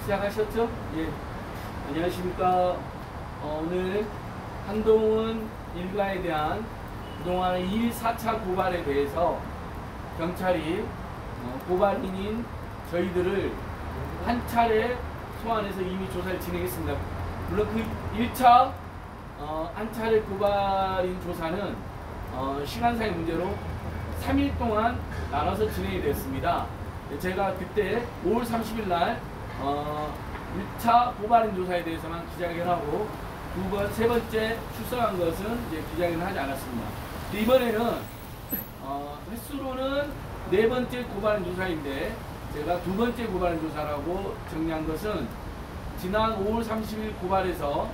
시작하셨죠? 예. 안녕하십니까. 오늘 한동훈 일가에 대한 그동안의 1, 4차 고발에 대해서 경찰이 고발인인 저희들을 한 차례 소환해서 이미 조사를 진행했습니다. 물론 그 1차 한 차례 고발인 조사는 시간상의 문제로 3일 동안 나눠서 진행이 됐습니다. 제가 그때 5월 30일 날 1차 고발인 조사에 대해서만 기자회견하고 세 번째 출석한 것은 이제 기자회견을 하지 않았습니다. 이번에는 횟수로는 네 번째 고발인 조사인데 제가 두 번째 고발인 조사라고 정리한 것은 지난 5월 30일 고발에서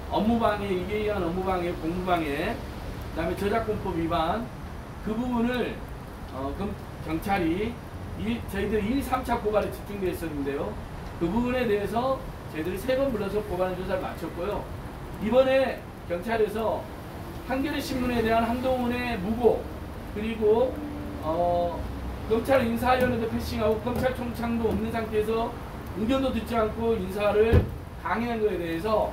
업무방해, 이에 의한 업무방해, 공무방해, 그 다음에 저작권법 위반 그 부분을 경찰이 저희들이 1, 3차 고발에 집중되어 있었는데요. 그 부분에 대해서 저희들이 3번 불러서 고발인 조사를 마쳤고요. 이번에 경찰에서 한겨레 신문에 대한 한동훈의 무고, 그리고 검찰 인사위원회도 패싱하고 검찰총장도 없는 상태에서 의견도 듣지 않고 인사를 강행한 것에 대해서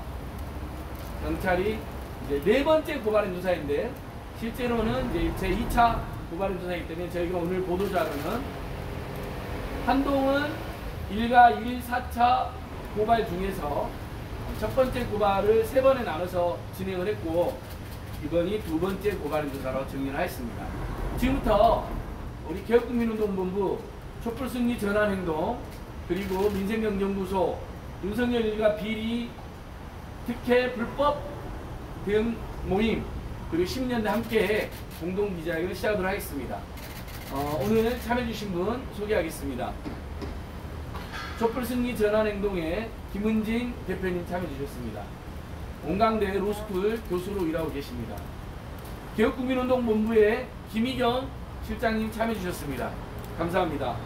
경찰이 이제 네 번째 고발인 조사인데, 실제로는 이제 제 2차 고발인 조사이기 때문에 저희가 오늘 보도자료는 한동훈 일가 1, 4차 고발 중에서 첫 번째 고발을 3번에 나눠서 진행을 했고, 이번이 두 번째 고발인 조사로 정리를 하였습니다. 지금부터 우리 개혁국민운동본부 촛불승리 전환행동, 그리고 민생경제연구소, 윤석열 일가 비리 특혜 불법 대응 모임, 그리고 10년대 함께 공동기자회견을 시작하도록 하겠습니다. 오늘 참여해주신 분 소개하겠습니다. 촛불승리 전환행동에 김은진 대표님 참여해주셨습니다. 온강대 로스쿨 교수로 일하고 계십니다. 개혁국민운동본부에 김희경 실장님 참여해주셨습니다. 감사합니다.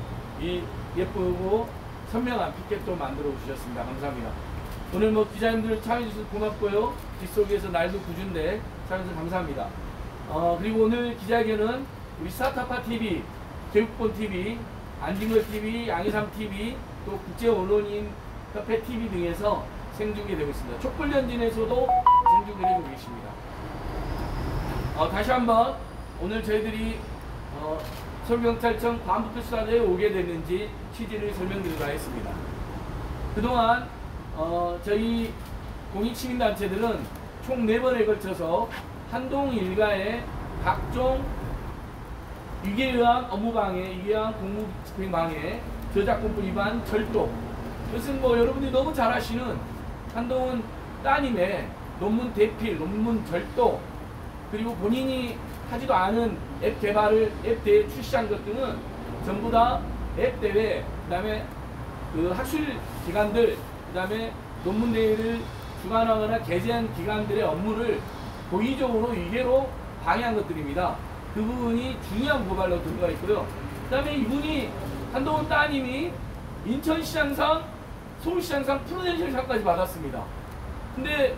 이 예쁘고 선명한 피켓도 만들어 주셨습니다. 감사합니다. 오늘 기자님들 참여해주셔서 고맙고요. 뒷속에서 날도 구준데 참여해주셔서 감사합니다. 그리고 오늘 기자회견은 우리 스타타파TV, 개국본TV, 안진걸TV, 양해삼TV, 또 국제언론인협회TV 등에서 생중계되고 있습니다. 촛불연진에서도 생중계를 해주고 계십니다. 다시 한번 오늘 저희들이 서울경찰청 반부특수단에 오게 됐는지 취지를 설명드리도록 하겠습니다. 그동안 저희 공익시민단체들은 총 4번에 걸쳐서 한동훈 일가의 각종 위계에 의한 업무방해, 위계에 의한 공무집행방해, 저작권법 위반, 절도, 그것은 여러분들이 너무 잘 아시는 한동훈 따님의 논문 대필, 논문 절도, 그리고 본인이 하지도 않은 앱 개발을 앱 대회 출시한 것 등은 전부 다 앱 대회, 그 다음에 그 학술 기관들, 그 다음에 논문 대회를 주관하거나 개재한 기관들의 업무를 고의적으로 위계로 방해한 것들입니다. 그 부분이 중요한 고발로 들어가 있고요. 그 다음에 이분이 한동훈 따님이 인천시장상, 서울시장상, 프루덴셜상까지 받았습니다. 근데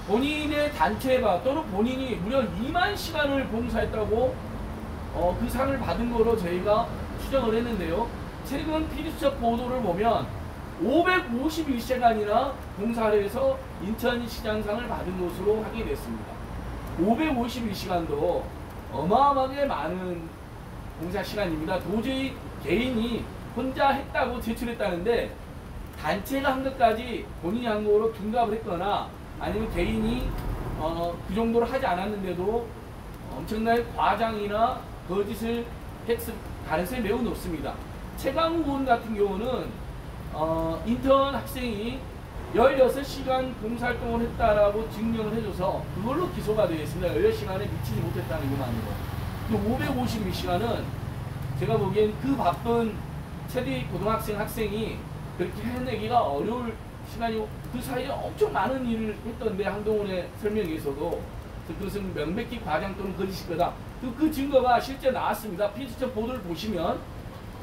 본인의 단체가 또는 본인이 무려 2만 시간을 봉사했다고 그 상을 받은 거로 저희가 추정을 했는데요. 최근 피디수첩 보도를 보면 551시간이나 봉사를 해서 인천시장상을 받은 것으로 확인이 됐습니다. 551시간도 어마어마하게 많은 봉사 시간입니다. 도저히 개인이 혼자 했다고 제출했다는데 단체가 한 것까지 본인이 한 거로 둔갑을 했거나 아니면 개인이 그 정도로 하지 않았는데도 엄청나게 과장이나 거짓을 했을 가능성이 매우 높습니다. 최강우 의원 같은 경우는 인턴 학생이 16시간 봉사활동을 했다라고 증명을 해줘서 그걸로 기소가 되어 있습니다. 16시간에 미치지 못했다는 것만으로. 552시간은 제가 보기엔 그 바쁜 체대 고등학생 학생이 그렇게 해내기가 어려울 시간이고, 그 사이에 엄청 많은 일을 했던데 한동훈의 설명에서도 그것은 명백히 과장 또는 거짓일 거다. 그 증거가 실제 나왔습니다. 피디수첩 보도를 보시면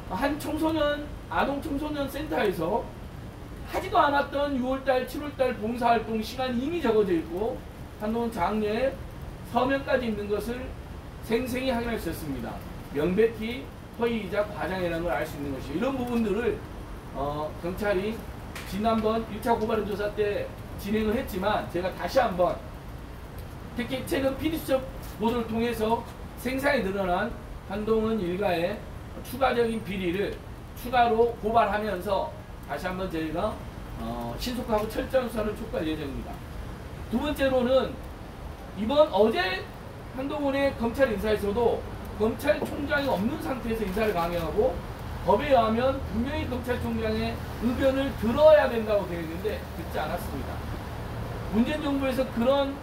한 청소년, 아동 청소년 센터에서 하지도 않았던 6월달, 7월달 봉사활동 시간이 이미 적어져 있고 한동훈 장녀의 서명까지 있는 것을 생생히 확인할 수 있습니다. 명백히 허위이자 과장이라는 걸 알 수 있는 것이죠. 이런 부분들을 경찰이 지난번 1차 고발인 조사 때 진행을 했지만 제가 다시 한번 특히 최근 PD수첩 보도를 통해서 생산이 늘어난 한동훈 일가의 추가적인 비리를 추가로 고발하면서 다시 한번 저희가 신속하고 철저한 수사를 촉구할 예정입니다. 두 번째로는 이번 어제 한동훈의 검찰 인사에서도 검찰총장이 없는 상태에서 인사를 강행하고 법에 의하면 분명히 검찰총장의 의견을 들어야 된다고 되어 있는데 듣지 않았습니다. 문재인 정부에서 그런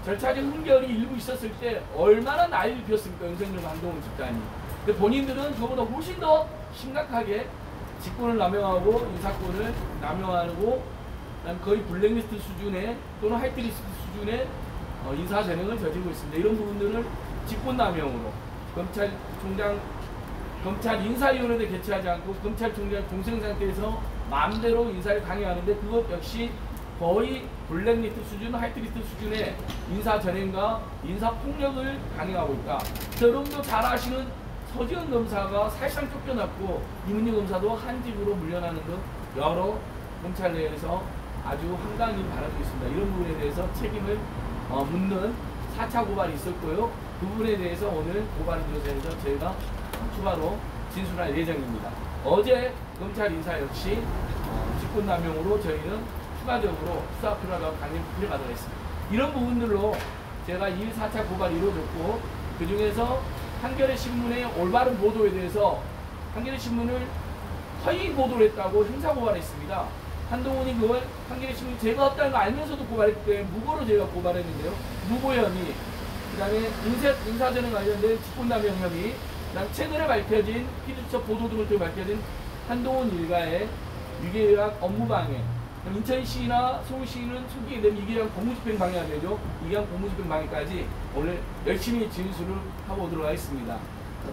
절차적 흥결이 일부 있었을 때 얼마나 난리를 피웠습니까? 윤석열 한동훈 집단이. 근데 본인들은 그보다 훨씬 더 심각하게 직권을 남용하고 인사권을 남용하고 거의 블랙리스트 수준의 또는 하이트리스트 수준의 인사 재능을 저지르고 있습니다. 이런 부분들을 직권남용으로 검찰 인사위원회도 개최하지 않고 검찰총장 공생 상태에서 마음대로 인사를 강행하는데 그것 역시 거의 블랙리스트 수준, 하이트리스트 수준의 인사 전행과 인사 폭력을 강행하고 있다. 여러분도 잘 아시는 서지은 검사가 사실상 쫓겨났고 이문희 검사도 한 집으로 물려나는 등 여러 검찰 내에서 아주 황당한 일이 벌어지고 있습니다. 이런 부분에 대해서 책임을 묻는 4차 고발이 있었고요. 그 부분에 대해서 오늘 고발 조사에서 저희가 추가로 진술할 예정입니다. 어제 검찰 인사 역시 직권남용으로 저희는 추가적으로 수사 필요하다고 강력 필요하다고 했습니다. 이런 부분들로 제가 2일 4차 고발이 이루어졌고 그 중에서 한겨레 신문의 올바른 보도에 대해서 한겨레 신문을 허위 보도를 했다고 형사 고발했습니다. 한동훈이 그걸 한겨레 신문 제가 없다는 거 알면서도 고발했기 때문에 무고로 제가 고발했는데요. 무고 혐의, 그 다음에 인사전에 관련된 직권남용 혐의, 그 다음 최근에 밝혀진 PD수첩 보도 등을 통해 밝혀진 한동훈 일가의 위계의학 업무방해. 인천시나 서울시는 소기에 되면 이계한 공무집행 방해가 되죠. 이계한 공무집행 방해까지 오늘 열심히 진술을 하고 오도록 하겠습니다.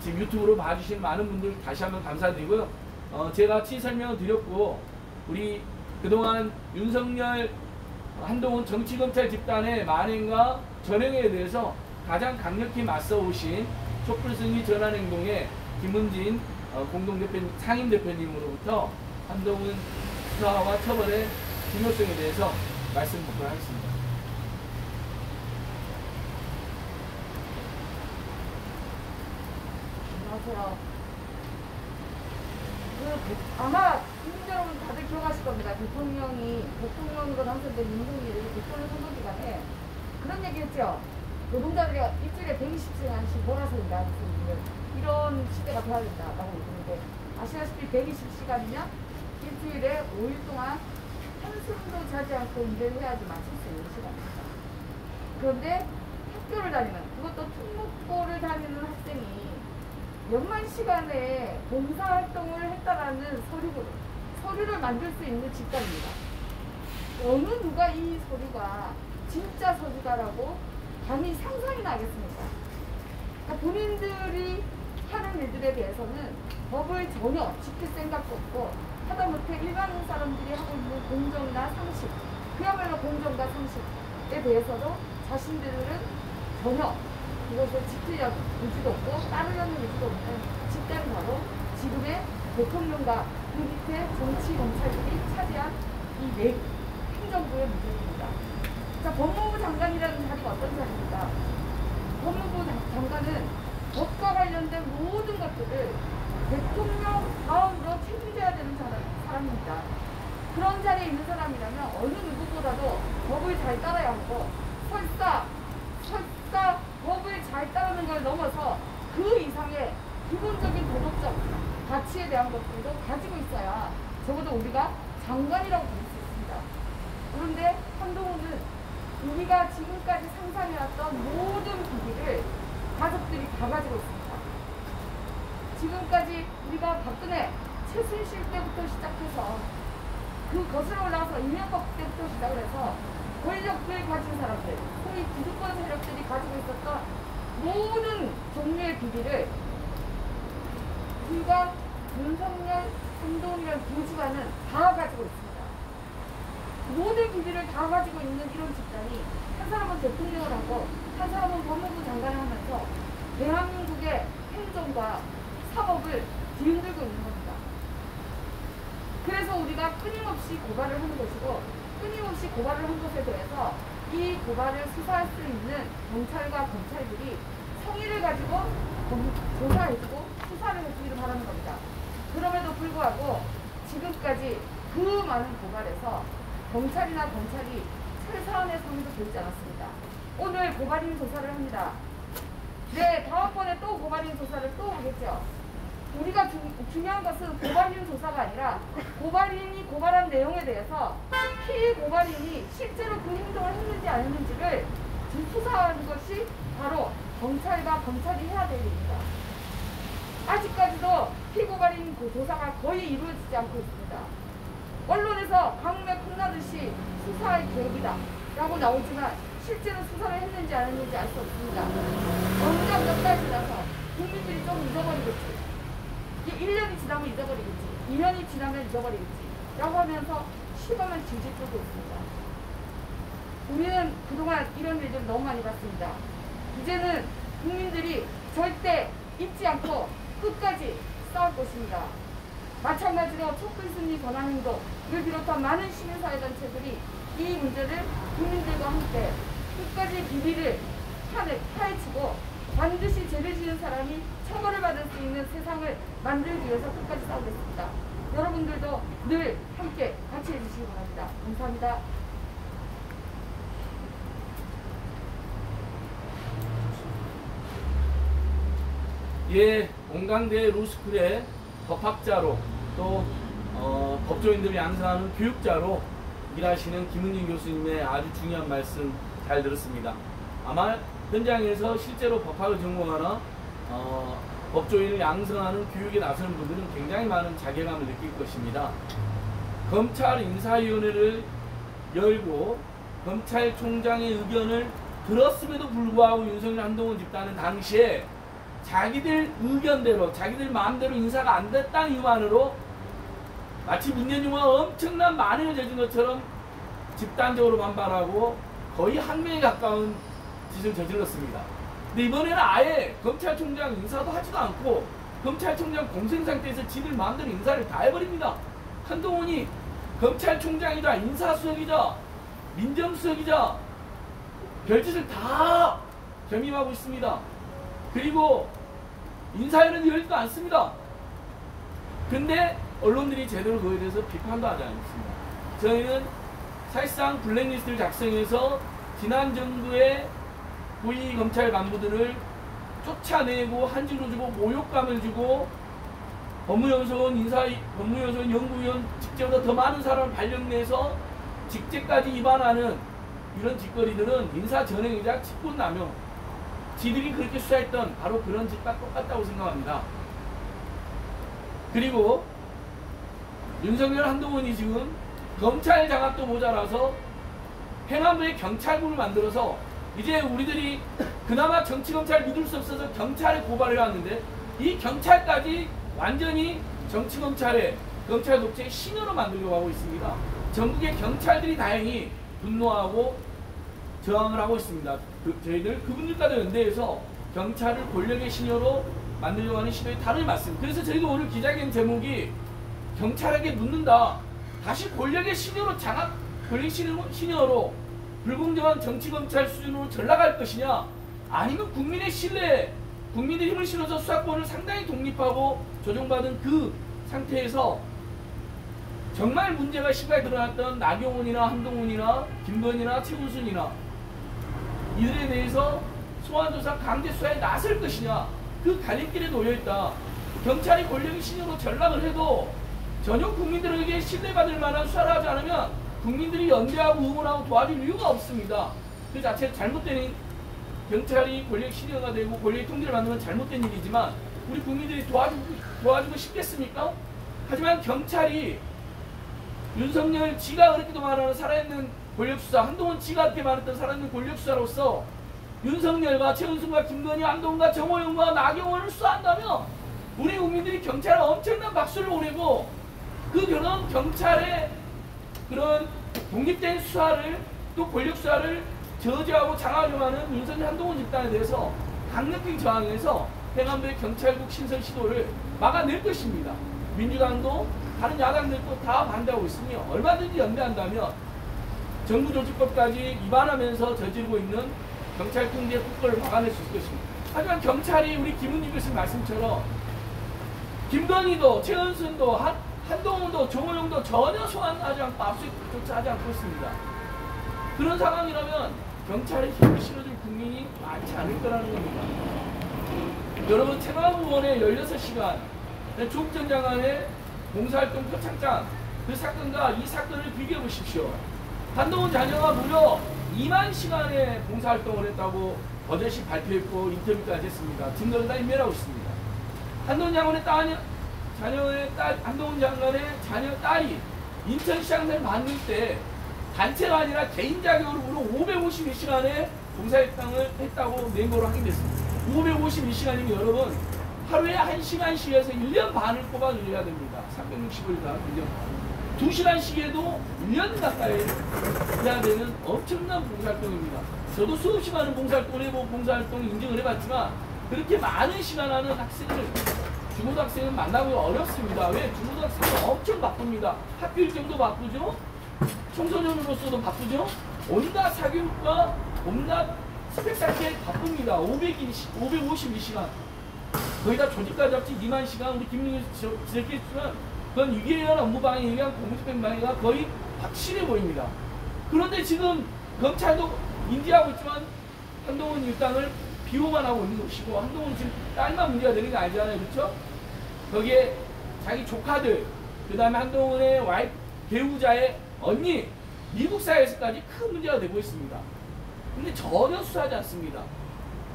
지금 유튜브로 봐주신 많은 분들 다시 한번 감사드리고요. 제가 설명을 드렸고 우리 그동안 윤석열 한동훈 정치검찰 집단의 만행과 전행에 대해서 가장 강력히 맞서오신 촛불승리 전환행동의 김은진 공동대표님, 상임대표님으로부터 한동훈 수사와 처벌의 중요성에 대해서 말씀드리도록 하겠습니다. 안녕하세요. 아마 국민 여러분 다들 기억하실 겁니다. 대통령으로 당선된 윤석열이 대통령 선거 기간에 그런 얘기 했죠. 노동자들이 일주일에 120시간씩 몰아서 일하는 이런 시대가 돼야 된다라고 얘기했는데 아시다시피 120시간이면 일주일에 5일 동안 한숨도 자지 않고 일을 해야지 마칠 수 있는 시간입니다. 그런데 학교를 다니는, 그것도 특목고를 다니는 학생이 몇만 시간에 봉사활동을 했다라는 서류를 만들 수 있는 집단입니다. 어느 누가 이 서류가 진짜 서류다라고 감히 상상이나 하겠습니까? 그러니까 본인들이 하는 일들에 대해서는 법을 전혀 지킬 생각도 없고 하다못해 일반 사람들이 하고 있는 공정이나 상식, 그야말로 공정과 상식에 대해서도 자신들은 전혀 그것을 지키려는 의지도 없고 따르려는 의지도 없는 집단이 바로 지금의 대통령과 그 밑에 정치 검찰들이 차지한 이 행정부의 문제입니다. 자, 법무부 장관이라는 자리가 어떤 자리입니까? 법무부 장관은 법과 관련된 모든 것들을 대통령 다음으로 책임져야 되는 사람입니다. 그런 자리에 있는 사람이라면 어느 누구보다도 법을 잘 따라야 하고 설사 법을 잘 따르는 걸 넘어서 그 이상의 기본적인 도덕적 가치에 대한 것들도 가지고 있어야 적어도 우리가 장관이라고 부를 수 있습니다. 그런데 한동훈은 우리가 지금까지 상상해왔던 모든 비리를 가족들이 다 가지고 있습니다. 지금까지 우리가 박근혜, 최순실 때부터 시작해서 그 거슬러 올라가서 이명박 때부터 시작을 해서 권력을 가진 사람들, 소위 기득권 세력들이 가지고 있었던 모든 종류의 비리를 불과 윤석열, 한동훈이라는 두 집안은 다 가지고 있습니다. 모든 비리를 다 가지고 있는 이런 집단이 한 사람은 대통령을 하고 한 사람은 법무부 장관을 하면서 대한민국의 행정과 사법을 뒤흔들고 있는 겁니다. 그래서 우리가 끊임없이 고발을 하는 것이고 끊임없이 고발을 한 것에 대해서 이 고발을 수사할 수 있는 경찰과 검찰들이 성의를 가지고 조사해주고 수사를 해주기를 바라는 겁니다. 그럼에도 불구하고 지금까지 그 많은 고발에서 경찰이나 검찰이 최소한의 성의도 보이지 않았습니다. 오늘 고발인 조사를 합니다. 네, 다음번에 또 고발인 조사를 또 하겠죠. 우리가 중요한 것은 고발인 조사가 아니라 고발인이 고발한 내용에 대해서 피해 고발인이 실제로 그 행동을 했는지 안 했는지를 수사하는 것이 바로 경찰과 검찰이 해야 될 일입니다. 아직까지도 피고발인 그 조사가 거의 이루어지지 않고 있습니다. 언론에서 강물에 콩나듯이 수사의 계획이다 라고 나오지만 실제로 수사를 했는지 안 했는지 알 수 없습니다. 정작 몇 달 지나서 국민들이 좀 잊어버리겠지. 이게 1년이 지나면 잊어버리겠지. 2년이 지나면 잊어버리겠지. 라고 하면서 시간을 질질 끌고 있습니다. 우리는 그동안 이런 일들을 너무 많이 봤습니다. 이제는 국민들이 절대 잊지 않고 끝까지 싸울 것입니다. 마찬가지로 촛불승리 권한행동을 비롯한 많은 시민사회단체들이 이 문제를 국민들과 함께 끝까지 비리를 파헤치고 반드시 죄를 지은 사람이 처벌을 받을 수 있는 세상을 만들기 위해서 끝까지 싸우겠습니다. 여러분들도 늘 함께 같이 해주시기 바랍니다. 감사합니다. 예, 온강대 로스쿨의 법학자로 또 법조인들이 양성하는 교육자로 일하시는 김은진 교수님의 아주 중요한 말씀 잘 들었습니다. 아마 현장에서 실제로 법학을 전공하나 법조인을 양성하는 교육에 나서는 분들은 굉장히 많은 자괴감을 느낄 것입니다. 검찰 인사위원회를 열고 검찰총장의 의견을 들었음에도 불구하고 윤석열 한동훈 집단은 당시에 자기들 의견대로 자기들 마음대로 인사가 안 됐다는 이유만으로 마치 문현중과 엄청난 만행을 저진 것처럼 집단적으로 반발하고 거의 항명에 가까운 짓을 저질렀습니다. 근데 이번에는 아예 검찰총장 인사도 하지도 않고 검찰총장 공생 상태에서 지들 마음대로 인사를 다 해버립니다. 한동훈이 검찰총장이자 인사수석이자 민정수석이자 별짓을 다 겸임하고 있습니다. 그리고 인사위는 열지도 않습니다. 근데 언론들이 제대로 그거에 대해서 비판도 하지 않습니다. 저희는 사실상 블랙리스트를 작성해서 지난 정부의 고위 검찰 간부들을 쫓아내고 한지로 주고 모욕감을 주고 법무연수원 법무연수원 연구위원 직제보다 더 많은 사람을 발령내서 직제까지 위반하는 이런 짓거리들은 인사전횡이자 직권남용, 지들이 그렇게 수사했던 바로 그런 짓과 똑같다고 생각합니다. 그리고 윤석열 한동훈이 지금 검찰 장악도 모자라서 행안부에 경찰국을 만들어서 이제 우리들이 그나마 정치검찰 믿을 수 없어서 경찰에 고발을 해왔는데 이 경찰까지 완전히 정치검찰의 검찰 독재의 신여로 만들려고 하고 있습니다. 전국의 경찰들이 다행히 분노하고 저항을 하고 있습니다. 저희들 그분들과도 연대해서 경찰을 권력의 신여로 만들려고 하는 시도에 다름이 맞습니다. 그래서 저희도 오늘 기자회견 제목이 경찰에게 묻는다. 다시 권력의 신여로 권력 신여로 불공정한 정치검찰 수준으로 전락할 것이냐, 아니면 국민의 신뢰, 국민의 힘을 실어서 수사권을 상당히 독립하고 조정받은 그 상태에서 정말 문제가 심하게 드러났던 나경원이나 한동훈이나 김건희나 최우순이나 이들에 대해서 소환조사 강제 수사에 나설 것이냐, 그 갈림길에 놓여있다. 경찰이 권력의 신여로 전락을 해도 전혀 국민들에게 신뢰받을 만한 수사를 하지 않으면 국민들이 연대하고 응원하고 도와줄 이유가 없습니다. 그 자체 잘못된 경찰이 권력 신여가 되고 권력의 통제를 받는 건 잘못된 일이지만 우리 국민들이 도와주고 싶겠습니까? 하지만 경찰이 윤석열 지가 그렇게도 말하는 살아있는 권력수사, 한동훈 지가 그렇게 말했던 살아있는 권력수사로서 윤석열과 최은순과 김건희, 한동훈과 정호영과 나경원을 수사한다면 우리 국민들이 경찰에 엄청난 박수를 보내고 그런 경찰의 그런 독립된 수사를 또 권력 수사를 저지하고 장악하려고 하는 윤석열 한동훈 집단에 대해서 강력히 저항해서 행안부의 경찰국 신설 시도를 막아낼 것입니다. 민주당도 다른 야당들도 다 반대하고 있으니 얼마든지 연대한다면 정부조직법까지 위반하면서 저지르고 있는 경찰 통제 국가를 막아낼 수 있을 것입니다. 하지만 경찰이 우리 김은희 교수님 말씀처럼 김건희도 최은순도 한동훈도 정호영도 전혀 소환하지 않고 압수조차 하지 않고 있습니다. 그런 상황이라면 경찰에 힘을 실어줄 국민이 많지 않을 거라는 겁니다. 여러분 최강욱 의원의 16시간 조국 전 장관의 봉사활동 표창장 그 사건과 이 사건을 비교해 보십시오. 한동훈 자녀가 무려 2만 시간의 봉사활동을 했다고 버젓이 발표했고 인터뷰까지 했습니다. 증거를 다 인멸하고 있습니다. 한동훈 장관의 한동훈 장관의 자녀 딸이 인천시장을 만들 때 단체가 아니라 개인 자격으로 무려 552시간의 봉사활동을 했다고 맹고로 확인됐습니다. 552시간이면 여러분 하루에 1시간씩에서 1년 반을 뽑아줘야 됩니다. 365일간 1년 반. 2시간씩에도 1년 가까이 해야 되는 엄청난 봉사활동입니다. 저도 수없이 많은 봉사활동을 해보고 봉사활동 인증을 해봤지만 그렇게 많은 시간 하는 학생을 중고등학생은 만나기 어렵습니다. 왜? 중고등학생은 엄청 바쁩니다. 학교 일정도 바쁘죠? 청소년으로서도 바쁘죠? 온갖 사교육과 온갖 스펙 쌓기에 바쁩니다. 552시간. 거의 다 조직과 잡지 2만 시간 우리 김민규 지적했지만 그건 유기한 업무방해에 의한 공무집행방해가 거의 확실해 보입니다. 그런데 지금 검찰도 인지하고 있지만 한동훈 일당을 비호만 하고 있는 것이고 한동훈 지금 딸만 문제가 되는 게 아니잖아요. 그렇죠? 거기에 자기 조카들 그 다음에 한동훈의 와이프 배우자의 언니 미국 사회에서까지 큰 문제가 되고 있습니다. 근데 전혀 수사하지 않습니다.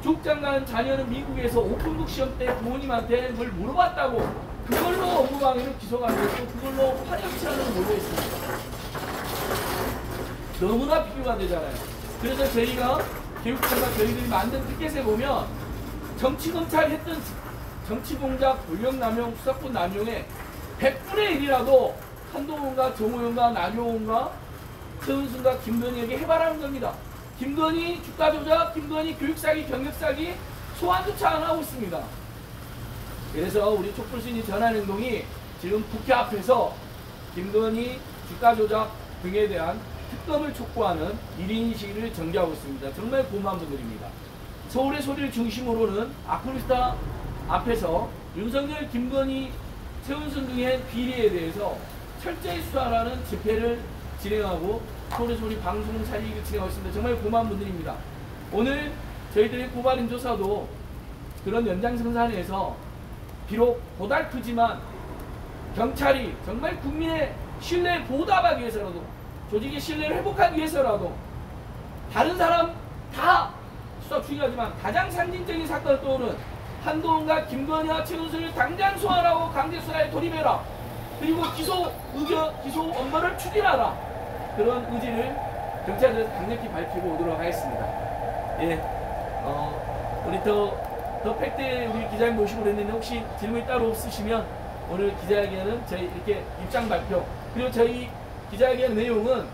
조국 장관 자녀는 미국에서 오픈북 시험 때 부모님한테 그걸 물어봤다고 그걸로 업무방해를 기소가 되고 그걸로 파렴치하는 몰고 있습니다. 너무나 비교가 되잖아요. 그래서 저희가 교육청과 저희들이 만든 티켓에 보면 정치검찰이 했던 정치공작, 권력남용, 수사권 남용의 100분의 1이라도 한동훈과 정호영과 나경원과 최은순과 김건희에게 해바라는 겁니다. 김건희 주가조작, 김건희 교육사기, 경력사기 소환조차 안 하고 있습니다. 그래서 우리 촛불시인이 전한 행동이 지금 국회 앞에서 김건희 주가조작 등에 대한 특검을 촉구하는 1인 시위를 전개하고 있습니다. 정말 고마운 분들입니다. 서울의 소리를 중심으로는 아크리스타 앞에서 윤석열, 김건희, 최은순 등의 비리에 대해서 철저히 수사하라는 집회를 진행하고 서울의 소리 방송 사직을 진행하고 있습니다. 정말 고마운 분들입니다. 오늘 저희들의 고발인 조사도 그런 연장선상에서 비록 고달프지만 경찰이 정말 국민의 신뢰에 보답하기 위해서라도 조직의 신뢰를 회복하기 위해서라도 다른 사람 다 수사 중요하지만 가장 상징적인 사건을 떠오른 한동훈과 김건희와 최은순을 당장 소환하고 강제 수사에 돌입해라. 그리고 기소 업무를 추진하라. 그런 의지를 경찰에서 강력히 밝히고 오도록 하겠습니다. 예, 우리 더 팩트 우리 기자님 모시고 그랬는데 혹시 질문이 따로 없으시면 오늘 기자회견은 저희 이렇게 입장 발표 그리고 저희 기자회견 내용은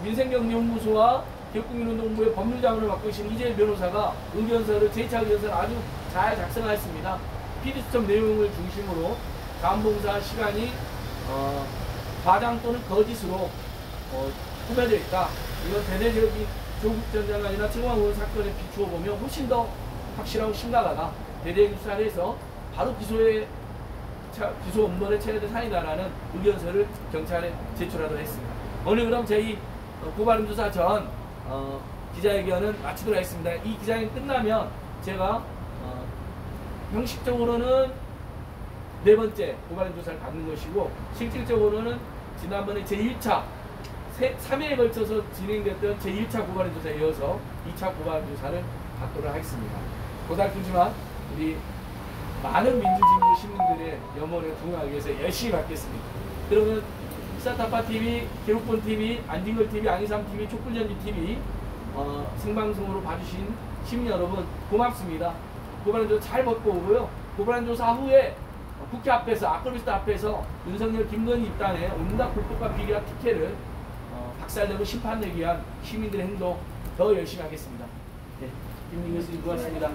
민생경제연구소와 기업국민운동부의 법률자문을 맡고 계신 이재일 변호사가 의견서를 제2차 의견서를 아주 잘 작성하였습니다. PD수첩 내용을 중심으로 자원봉사 시간이 과장 또는 거짓으로 꾸며져 있다. 이건 대대적인 조국 전 장관이나 최광욱 의원 사건에 비추어 보면 훨씬 더 확실하고 심각하다. 대대적 수사를 해서 바로 기소 업무를 쳐야 될 사안이다라는 의견서를 경찰에 제출하도록 했습니다. 오늘 그럼 저희 고발인 조사 전 기자회견은 마치도록 하겠습니다. 이 기자회견 끝나면 제가 형식적으로는 4번째 고발인 조사를 받는 것이고 실질적으로는 지난번에 제1차 3회에 걸쳐서 진행됐던 제1차 고발인 조사에 이어서 2차 고발인 조사를 받도록 하겠습니다. 고달프지만 우리 많은 민주진보 시민들의 염원을 부응하기 위해서 열심히 받겠습니다. 그러면 스타타파TV, 기록본TV, 안진걸TV, 앙이삼TV, 촛불전지TV 생방송으로 봐주신 시민 여러분 고맙습니다. 고발인조사 잘 받고 오고요. 고발인조사 후에 국회 앞에서 아크리스타 앞에서 윤석열, 김건희 입단에 온갖 불법과 비리와 특혜를 박살내고 심판내기 위한 시민들의 행동 더 열심히 하겠습니다. 네, 김민규 교수님 고맙습니다.